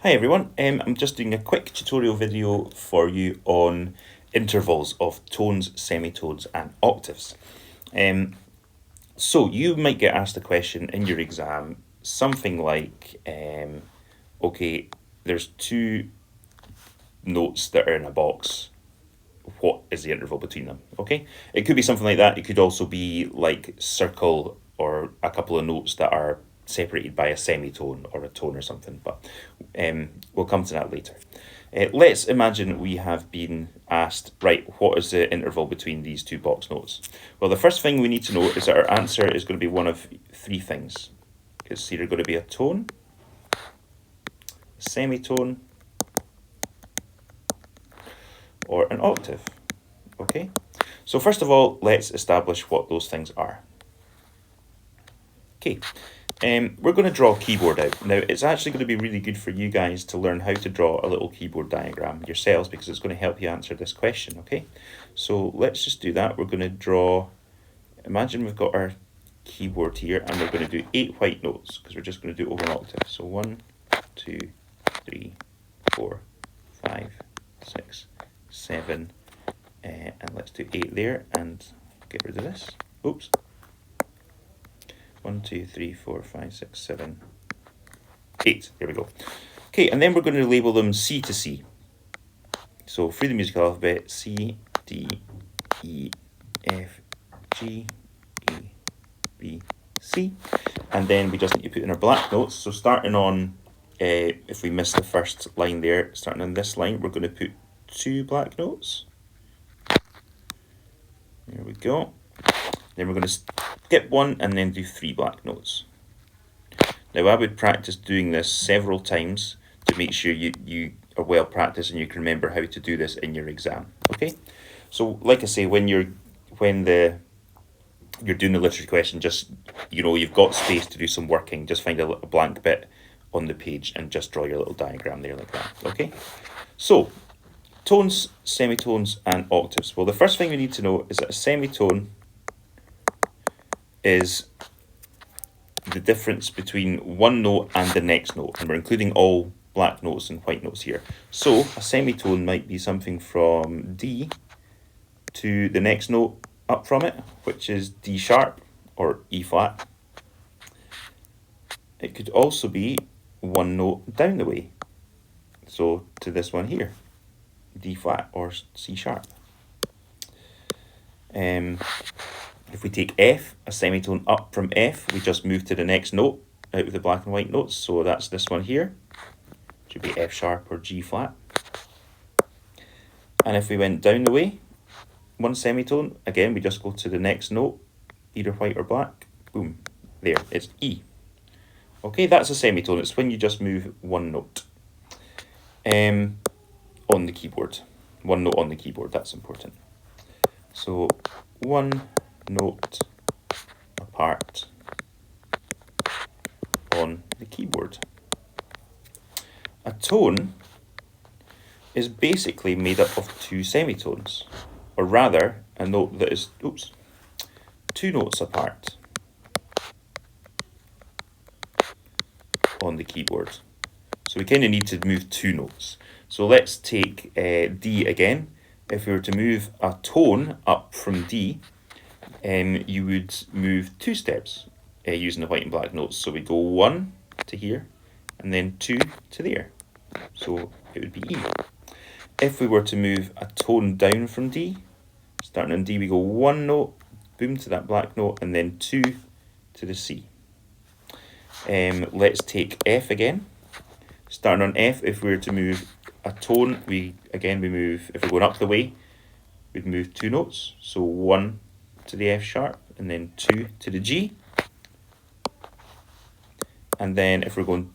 Hi everyone, I'm just doing a quick tutorial video for you on intervals of tones, semitones and octaves. So you might get asked a question in your exam, something like, okay, there's two notes that are in a box. What is the interval between them? Okay, it could be something like that. It could also be like circle or a couple of notes that are separated by a semitone or a tone or something, but we'll come to that later. Let's imagine we have been asked, right, what is the interval between these two box notes? Well, the first thing we need to know is that our answer is going to be one of three things. It's either going to be a tone, a semitone, or an octave. Okay, so first of all, let's establish what those things are. Okay, we're going to draw a keyboard out. Now, it's actually going to be really good for you guys to learn how to draw a little keyboard diagram yourselves because it's going to help you answer this question, okay? So let's just do that. We're going to draw, imagine we've got our keyboard here and we're going to do 8 white notes because we're just going to do it over an octave. So 1, 2, 3, 4, 5, 6, 7, and let's do 8 there and get rid of this. Oops. 1, 2, 3, 4, 5, 6, 7, 8. There we go. Okay, and then we're going to label them C to C. So through the musical alphabet, C, D, E, F, G, A, B, C. And then we just need to put in our black notes. So starting on, if we miss the first line there, starting on this line, we're going to put 2 black notes. There we go. Then we're going to skip 1 and then do 3 black notes. Now I would practice doing this several times to make sure you are well practiced and you can remember how to do this in your exam. Okay, so like I say, when you're doing the literature question, just you've got space to do some working. Just find a little blank bit on the page and just draw your little diagram there like that. Okay, so tones, semitones, and octaves. Well, the first thing we need to know is that a semitone is the difference between one note and the next note, and we're including all black notes and white notes here. So a semitone might be something from D to the next note up from it, which is D sharp or E flat. It could also be one note down the way, so to this one here, D flat or C sharp. If we take F, a semitone up from F, we just move to the next note out of the black and white notes. So that's this one here, which would be F sharp or G flat. And if we went down the way, one semitone, again, we just go to the next note, either white or black. Boom, there, it's E. Okay, that's a semitone. It's when you just move one note on the keyboard. One note on the keyboard, that's important. So one note apart on the keyboard. A tone is basically made up of 2 semitones, or rather a note that is 2 notes apart on the keyboard. So we kind of need to move 2 notes. So let's take D again. If we were to move a tone up from D, you would move 2 steps using the white and black notes. So we go 1 to here and then 2 to there. So it would be E. If we were to move a tone down from D, starting on D, we go 1 note, boom, to that black note, and then 2 to the C. Let's take F again. Starting on F, if we were to move a tone, we move, if we're going up the way, we'd move 2 notes. So 1 to the F sharp and then 2 to the G. And then if we're going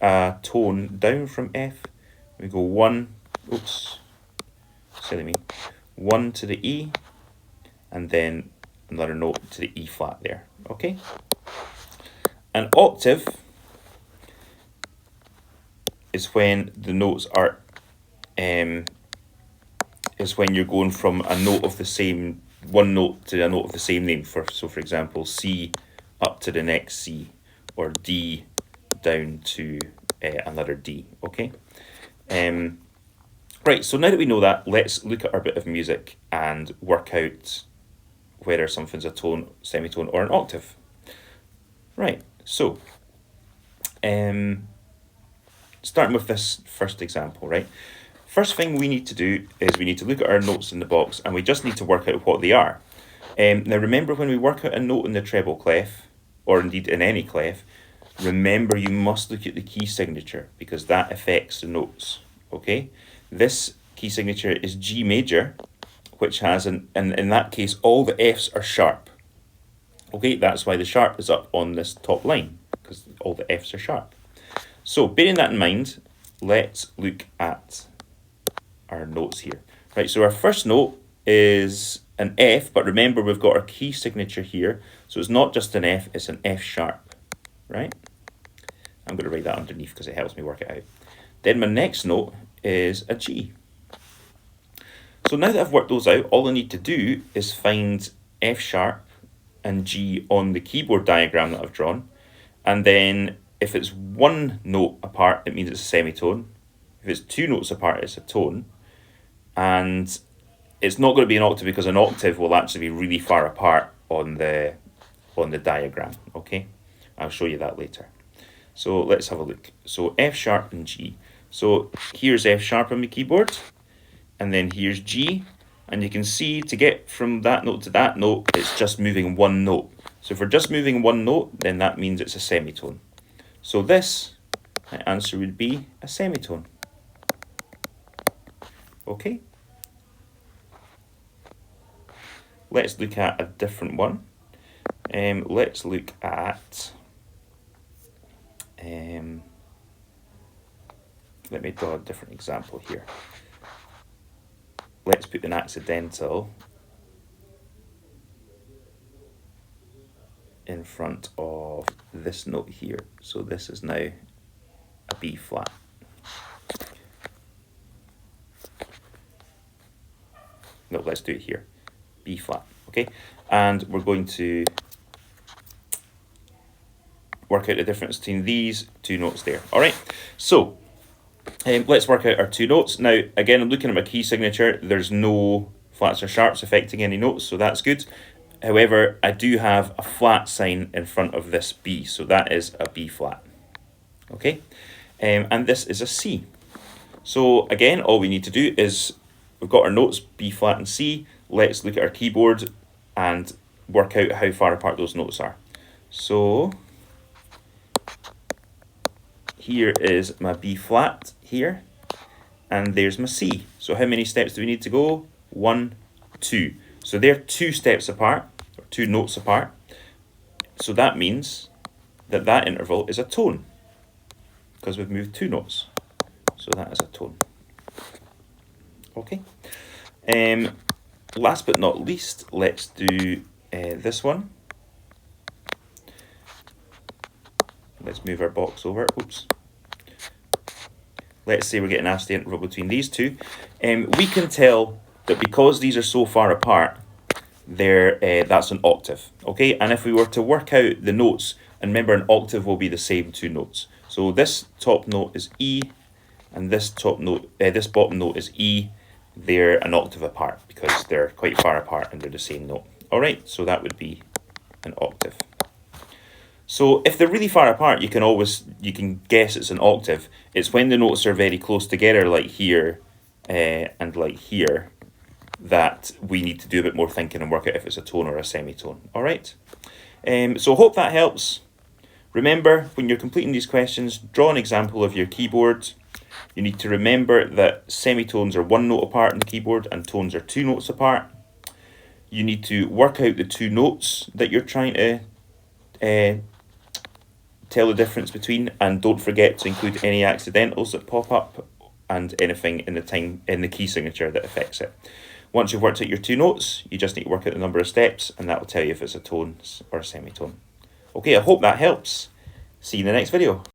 a tone down from F, we go 1 to the E, and then another note to the E flat there. Okay. An octave is when the notes are is when you're going from a note of the same one note to a note of the same name. For example, C up to the next C, or D down to another D, okay? Right, so now that we know that, let's look at our bit of music and work out whether something's a tone, semitone, or an octave. Right, so starting with this first example, right? First thing we need to do is we need to look at our notes in the box and we just need to work out what they are. Now remember, when we work out a note in the treble clef, or indeed in any clef, remember you must look at the key signature because that affects the notes, okay? This key signature is G major, which has, and in that case, all the Fs are sharp. Okay, that's why the sharp is up on this top line, because all the Fs are sharp. So bearing that in mind, let's look at our notes here. Right, so our first note is an F, but remember we've got our key signature here, so it's not just an F, it's an F sharp, right? I'm going to write that underneath because it helps me work it out. Then my next note is a G. So now that I've worked those out, all I need to do is find F sharp and G on the keyboard diagram that I've drawn. And then if it's one note apart, it means it's a semitone. If it's two notes apart, it's a tone. And it's not going to be an octave because an octave will actually be really far apart on the diagram, okay? I'll show you that later. So let's have a look. So F sharp and G. So here's F sharp on my keyboard, and then here's G, and you can see to get from that note to that note, it's just moving one note. So if we're just moving one note, then that means it's a semitone. So this, my answer would be a semitone. Okay. Let's look at a different one. Let's look at, let me draw a different example here. Let's put an accidental in front of this note here. So this is now a B flat. No, let's do it here. B flat, okay? And we're going to work out the difference between these two notes there. All right, so let's work out our two notes. Now, again, I'm looking at my key signature. There's no flats or sharps affecting any notes, so that's good. However, I do have a flat sign in front of this B, so that is a B flat, okay? And this is a C. So again, all we need to do is, we've got our notes, B flat and C. Let's look at our keyboard and work out how far apart those notes are. So here is my B flat here, and there's my C. So how many steps do we need to go? 1, 2. So they're 2 steps apart, or 2 notes apart. So that means that that interval is a tone, because we've moved 2 notes. So that is a tone. Okay. Last but not least, let's do this one. Let's move our box over. Oops. Let's say we're getting asked the interval between these two. We can tell that because these are so far apart, that's an octave. Okay, and if we were to work out the notes, and remember an octave will be the same 2 notes. So this top note is E, and this this bottom note is E. They're an octave apart because they're quite far apart and they're the same note. All right, so that would be an octave. So if they're really far apart, you can guess it's an octave. It's when the notes are very close together, like here and like here, that we need to do a bit more thinking and work out if it's a tone or a semitone. All right. So hope that helps. Remember, when you're completing these questions, draw an example of your keyboard. You need to remember that semitones are 1 note apart on the keyboard and tones are 2 notes apart. You need to work out the 2 notes that you're trying to tell the difference between, and don't forget to include any accidentals that pop up and anything in the key signature that affects it. Once you've worked out your 2 notes, you just need to work out the number of steps, and that will tell you if it's a tone or a semitone. Okay, I hope that helps. See you in the next video.